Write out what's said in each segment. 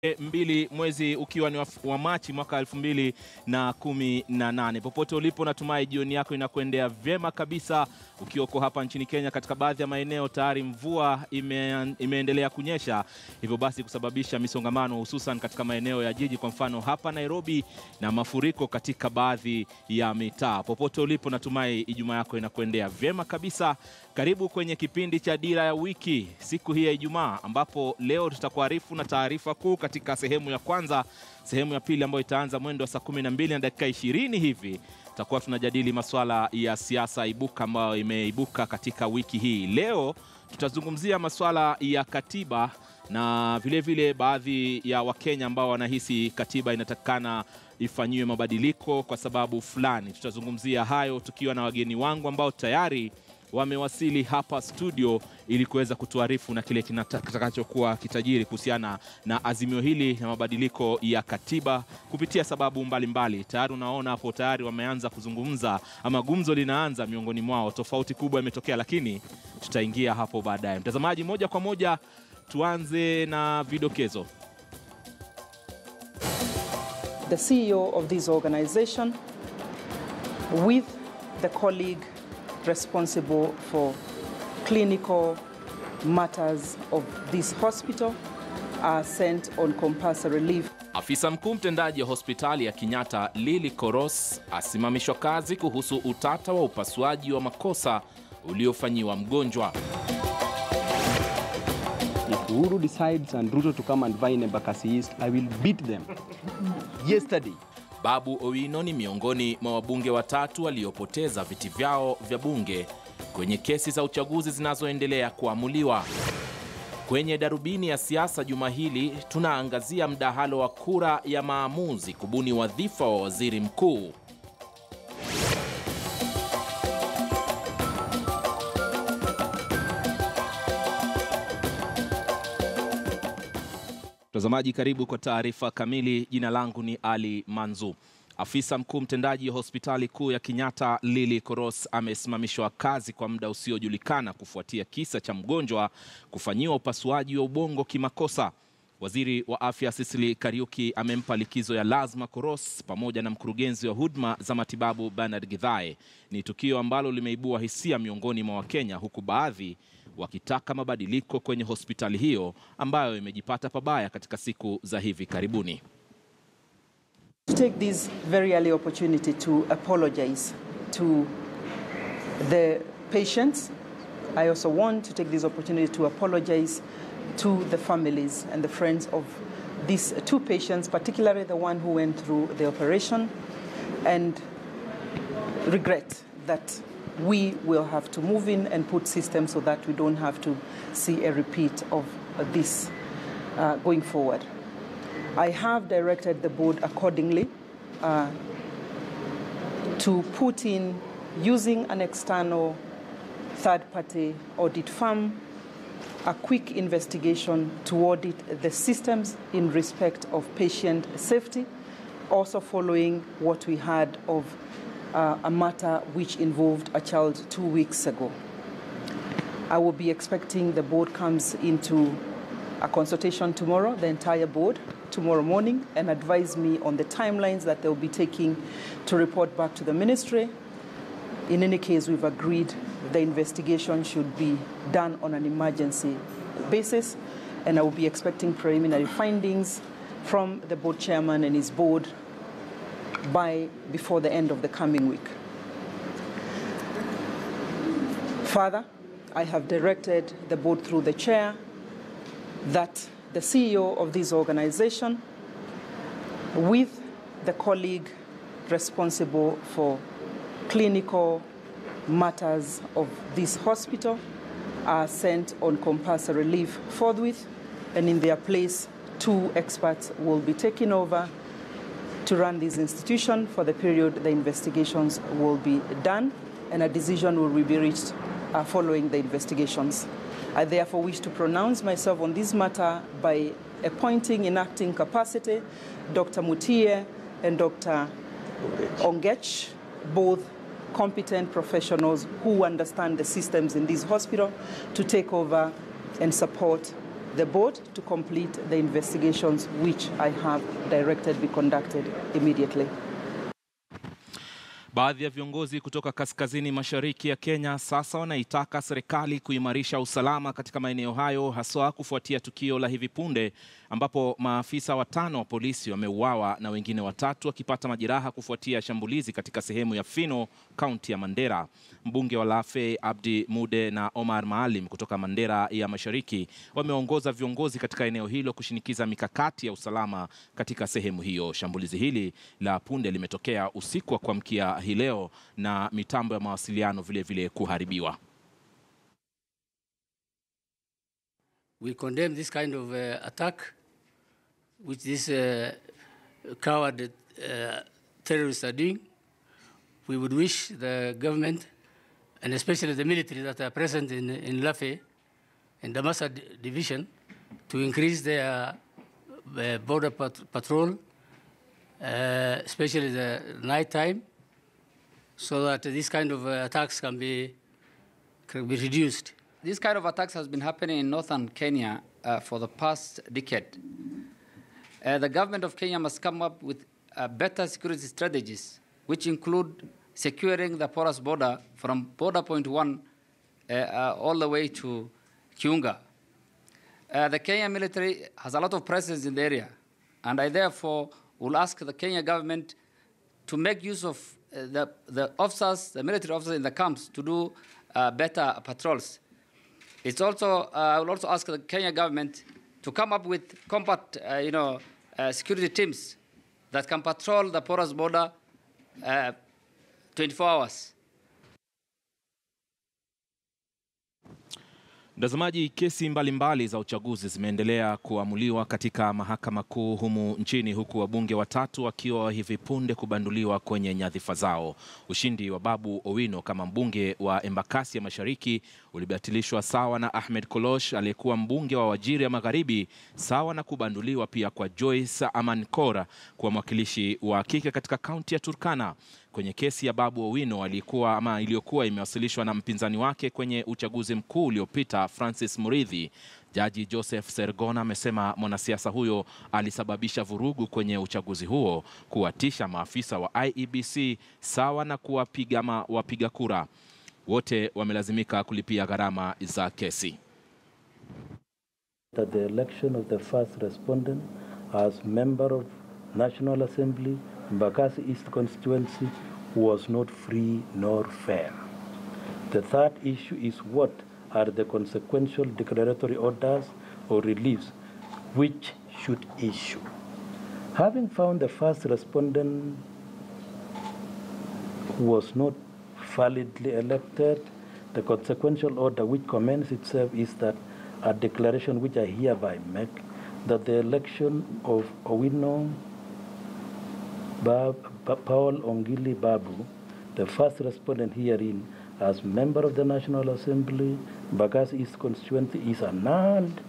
2 mwezi ukiwa ni wa Machi mwaka 2018. Popote ulipo natumai jioni yako inakuendea vyema kabisa. Ukioko hapa nchini Kenya katika baadhi ya maeneo tayari mvua imeendelea kunyesha, hivyo basi kusababisha misongamano hususan katika maeneo ya jiji, kwa mfano hapa Nairobi, na mafuriko katika baadhi ya mitaa. Popote ulipo natumai Ijumaa yako inakuendea vyema kabisa. Karibu kwenye kipindi cha Dira ya wiki siku hii ya Ijumaa, ambapo leo tutakuarifu na taarifa kuu katika sehemu ya kwanza. Sehemu ya pili ambayo itaanza mwendo wa saa 12 na dakika 20 hivi, tutakuwa tunajadili masuala ya siasa ibuka ambayo imeibuka katika wiki hii. Leo tutazungumzia masuala ya katiba na vile vile baadhi ya Wakenya ambao wanahisi katiba inatakana ifanyiwe mabadiliko kwa sababu fulani. Tutazungumzia hayo tukiwa na wageni wangu ambao tayari wamewasili hapa studio ili kuweza kutuarifu na kile kitakachokuwa kitajiri kuhusiana na azimio hili na mabadiliko ya katiba kupitia sababu mbalimbali. Tayari unaona hapo tayari wameanza kuzungumza, ama gumzo linaanza miongoni mwao. Tofauti kubwa imetokea, lakini tutaingia hapo baadaye. Mtazamaji, moja kwa moja tuanze na vidokezo. The CEO of this organization with the colleague responsible for clinical matters of this hospital are sent on compulsory leave. Afisa mkuu mtendaji wa hospitali ya Kenyatta Lily Koros asimamishwa kazi kuhusu utata wa upasuaji wa makosa uliofanyiwa mgonjwa. If Uhuru decides and Ruto to come and vie in Embakasi East, I will beat them. Yesterday. Babu Owino ni miongoni mwa wabunge watatu waliopoteza viti vyao vya bunge kwenye kesi za uchaguzi zinazoendelea kuamuliwa. Kwenye darubini ya siasa juma hili tunaangazia mdahalo wa kura ya maamuzi kubuni wadhifa wa waziri mkuu. Mtazamaji, karibu kwa taarifa kamili. Jina langu ni Ali Manzu. Afisa mkuu mtendaji wa hospitali kuu ya Kenyatta Lily Koros amesimamishwa kazi kwa muda usiojulikana kufuatia kisa cha mgonjwa kufanyiwa upasuaji wa ubongo kimakosa. Waziri wa afya Cecily Kariuki amempa likizo ya lazima Koros pamoja na mkurugenzi wa huduma za matibabu Bernard Githae. Ni tukio ambalo limeibua hisia miongoni mwa Wakenya, huku baadhi wakitaka mabadiliko kwenye hospitali hiyo ambayo imejipata pabaya katika siku za hivi karibuni. To take this very early opportunity to apologize to the patients. I also want to take this opportunity to apologize to the families and the friends of these two patients, particularly the one who went through the operation, and regret that we will have to move in and put systems so that we don't have to see a repeat of this going forward. I have directed the board accordingly to put in, using an external third-party audit firm, a quick investigation to audit the systems in respect of patient safety, also following what we had of a matter which involved a child 2 weeks ago. I will be expecting the board comes into a consultation tomorrow, the entire board, tomorrow morning, and advise me on the timelines that they'll be taking to report back to the ministry. In any case, we've agreed the investigation should be done on an emergency basis, and I will be expecting preliminary findings from the board chairman and his board before the end of the coming week. Further, I have directed the board through the chair that the CEO of this organization with the colleague responsible for clinical matters of this hospital are sent on compulsory leave forthwith, and in their place 2 experts will be taken over to run this institution for the period the investigations will be done, and a decision will be reached following the investigations. I therefore wish to pronounce myself on this matter by appointing in acting capacity Dr. Mutie and Dr. Ongech, both competent professionals who understand the systems in this hospital, to take over and support the board to complete the investigations which I have directed be conducted immediately. Baadhi ya viongozi kutoka kaskazini mashariki ya Kenya sasa wanaitaka serikali kuimarisha usalama katika maeneo hayo, haswa kufuatia tukio la hivi punde ambapo maafisa 5 wa polisi wameuawa na wengine 3 wakipata majeraha kufuatia shambulizi katika sehemu ya Fino, kaunti ya Mandera. Mbunge wa Lafe Abdi Mude na Omar Maalim kutoka Mandera ya Mashariki wameongoza viongozi katika eneo hilo kushinikiza mikakati ya usalama katika sehemu hiyo. Shambulizi hili la punde limetokea usiku wa kuamkia hii leo na mitambo ya mawasiliano vile kuharibiwa. We condemn this kind of attack which these coward terrorists are doing. We would wish the government and especially the military that are present in Lafe and the Mombasa division to increase their border patrol, especially the night time, so that this kind of attacks can be reduced. This kind of attacks has been happening in northern Kenya for the past decade. The government of Kenya must come up with better security strategies, which include securing the porous border from border point 1 all the way to Kiunga. The Kenya military has a lot of presence in the area, and I therefore will ask the Kenya government to make use of the officers, the military officers in the camps to do better patrols. It's also, I will also ask the Kenya government to come up with compact, security teams that can patrol the porous border 24 hours. Mtazamaji, kesi mbalimbali za uchaguzi zimeendelea kuamuliwa katika mahakama kuu humu nchini, huku wabunge 3 wakiwa hivi punde kubanduliwa kwenye nyadhifa zao. Ushindi wa Babu Owino kama mbunge wa Embakasi ya Mashariki ulibatilishwa sawa na Ahmed Kolosh aliyekuwa mbunge wa Wajir ya Magharibi, sawa na kubanduliwa pia kwa Joyce Amankora kwa mwakilishi wa kike katika kaunti ya Turkana. Kwenye kesi ya Babu Owino iliyokuwa imewasilishwa na mpinzani wake kwenye uchaguzi mkuu uliopita Francis Murithi, Jaji Joseph Sergona amesema mwanasiasa huyo alisababisha vurugu kwenye uchaguzi huo, kuwatisha maafisa wa IEBC sawa na kuwapiga wapiga kura. Wote wamelazimika kulipia gharama za kesi. That the election of the first respondent as member of National Assembly, Embakasi East constituency, was not free nor fair. The third issue is what are the consequential declaratory orders or reliefs which should issue. Having found the first respondent was not validly elected, the consequential order which commends itself is that a declaration which I hereby make that the election of Owino Paul Ongili Babu, the first respondent herein, as member of the National Assembly, Embakasi East constituency, is annulled,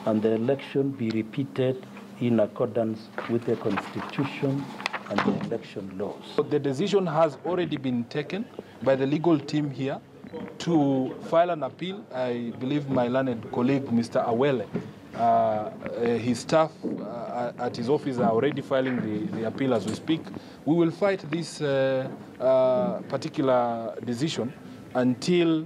and the election be repeated in accordance with the Constitution and the election laws. The decision has already been taken by the legal team here to file an appeal. I believe my learned colleague, Mr. Awele, his staff at his office are already filing the appeal as we speak. We will fight this particular decision until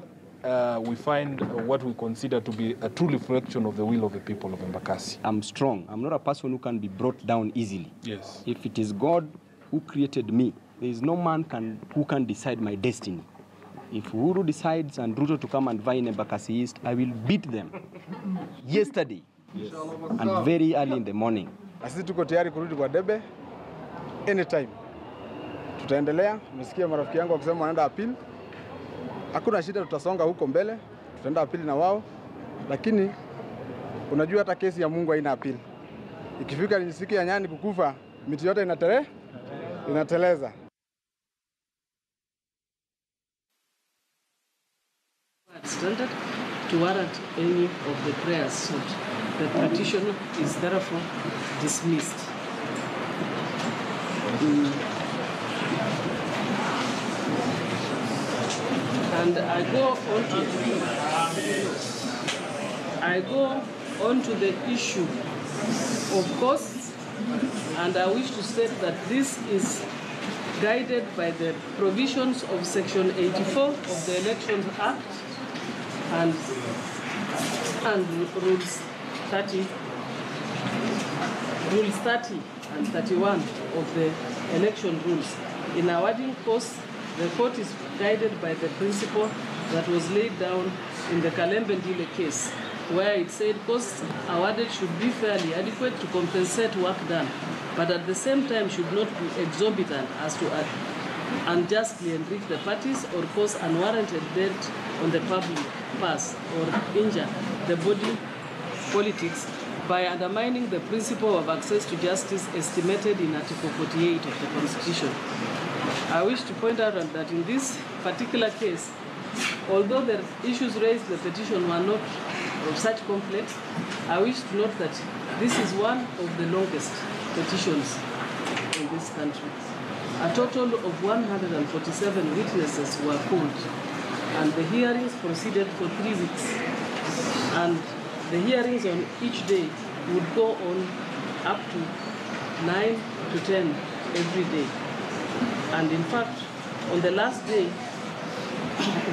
we find what we consider to be a true reflection of the will of the people of Embakasi. I'm strong. I'm not a person who can be brought down easily. Yes. If it is God who created me, there is no man who can decide my destiny. If Uhuru decides and Ruto to come and vie in Embakasi East, I will beat them. Yesterday, yes, and very early in the morning. Sisi tuko tayari kurudi kwa debe anytime. Tutaendelea. Nimesikia marafiki yangu wakisema wanaenda appeal. Hakuna shida, tutasonga huko mbele. Tutaenda appeal na wao. Lakini unajua hata kesi ya Mungu haina appeal. Ikifika ni siku ya nyani kukufa, miti yote inateleza. Standard to warrant any of the prayers sought. The petition is therefore dismissed. And I go on to the issue of costs, and I wish to state that this is guided by the provisions of Section 84 of the Elections Act and Rules 30 and 31 of the election rules. In awarding costs, the court is guided by the principle that was laid down in the Kalembendile case, where it said costs awarded should be fairly adequate to compensate work done, but at the same time should not be exorbitant as to unjustly enrich the parties or cause unwarranted debt on the public purse or injure the body politics by undermining the principle of access to justice estimated in Article 48 of the Constitution. I wish to point out that in this particular case, although the issues raised in the petition were not of such complex, I wish to note that this is one of the longest petitions in this country. A total of 147 witnesses were called, and the hearings proceeded for 3 weeks. And the hearings on each day would go on up to 9 to 10 every day. And in fact, on the last day,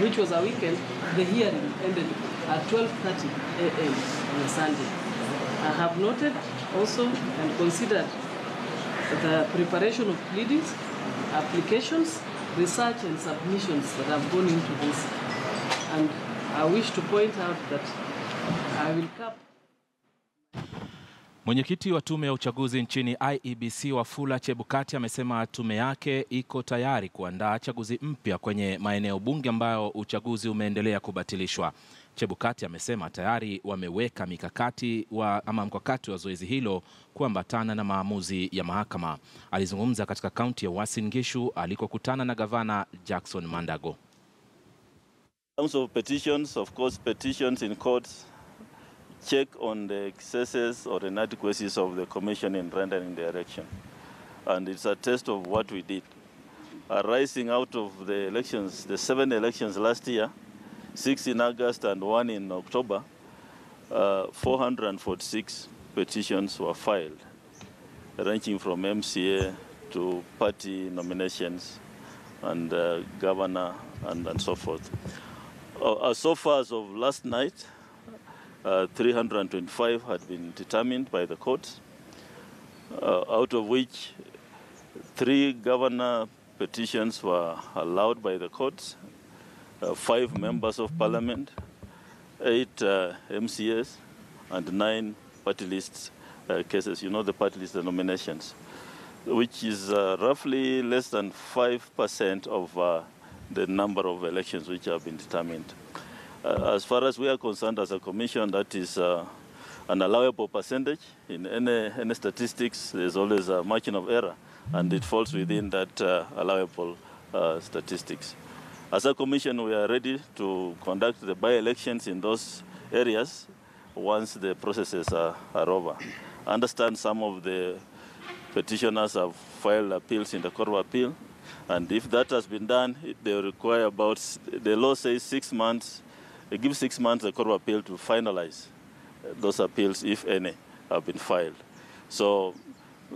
which was a weekend, the hearing ended at 12:30 a.m. on a Sunday. I have noted also and considered the preparation of pleadings, applications, research and submissions that have gone into this. And I wish to point out that I will cap. Mwenyekiti wa tume ya uchaguzi nchini IEBC Wafula Chebukati amesema tume yake iko tayari kuandaa chaguzi mpya kwenye maeneo bunge ambayo uchaguzi umeendelea kubatilishwa. Chebukati amesema tayari wameweka mkakati wa zoezi hilo kuambatana na maamuzi ya mahakama. Alizungumza katika kaunti ya Uasin Gishu alikokutana na gavana Jackson Mandago. In terms of petitions, of course, petitions in courts check on the excesses or inadequacies of the commission in rendering the election. And it's a test of what we did. Arising out of the elections, the 7 elections last year, 6 in August and 1 in October, 446 petitions were filed, ranging from MCA to party nominations and governor and so forth. So far as of last night, 325 had been determined by the courts, out of which 3 governor petitions were allowed by the courts, 5 members of parliament, 8 MCAs, and 9 party list cases. You know the party list nominations, which is roughly less than 5% of the number of elections which have been determined. As far as we are concerned as a commission, that is an allowable percentage. In any statistics, there's always a margin of error, and it falls within that allowable statistics. As a commission, we are ready to conduct the by-elections in those areas once the processes are over. I understand some of the petitioners have filed appeals in the Court of Appeal, and if that has been done, they require about, the law says 6 months. It gives 6 months the Court of Appeal to finalize those appeals, if any, have been filed. So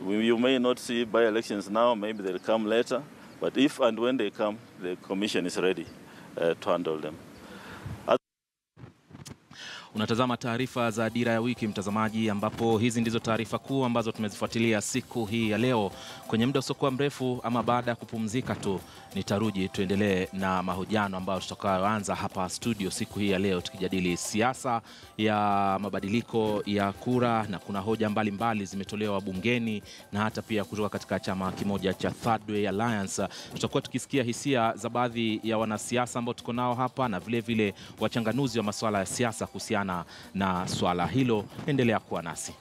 you may not see by-elections now, maybe they'll come later, but if and when they come, the Commission is ready to handle them. Unatazama taarifa za Dira ya Wiki, mtazamaji, ambapo hizi ndizo taarifa kuu ambazo tumezifuatilia siku hii ya leo. Kwenye muda usiokuwa mrefu ama baada ya kupumzika tu, nitaruji tuendelee na mahojiano ambayo tutakayoanza hapa studio siku hii ya leo, tukijadili siasa ya mabadiliko ya kura, na kuna hoja mbalimbali zimetolewa bungeni na hata pia kutoka katika chama kimoja cha Third Way Alliance. Tutakuwa tukisikia hisia za baadhi ya wanasiasa ambao tuko nao hapa na vile vile wachanganuzi wa masuala ya siasa kuhusiana na swala hilo. Endelea kuwa nasi.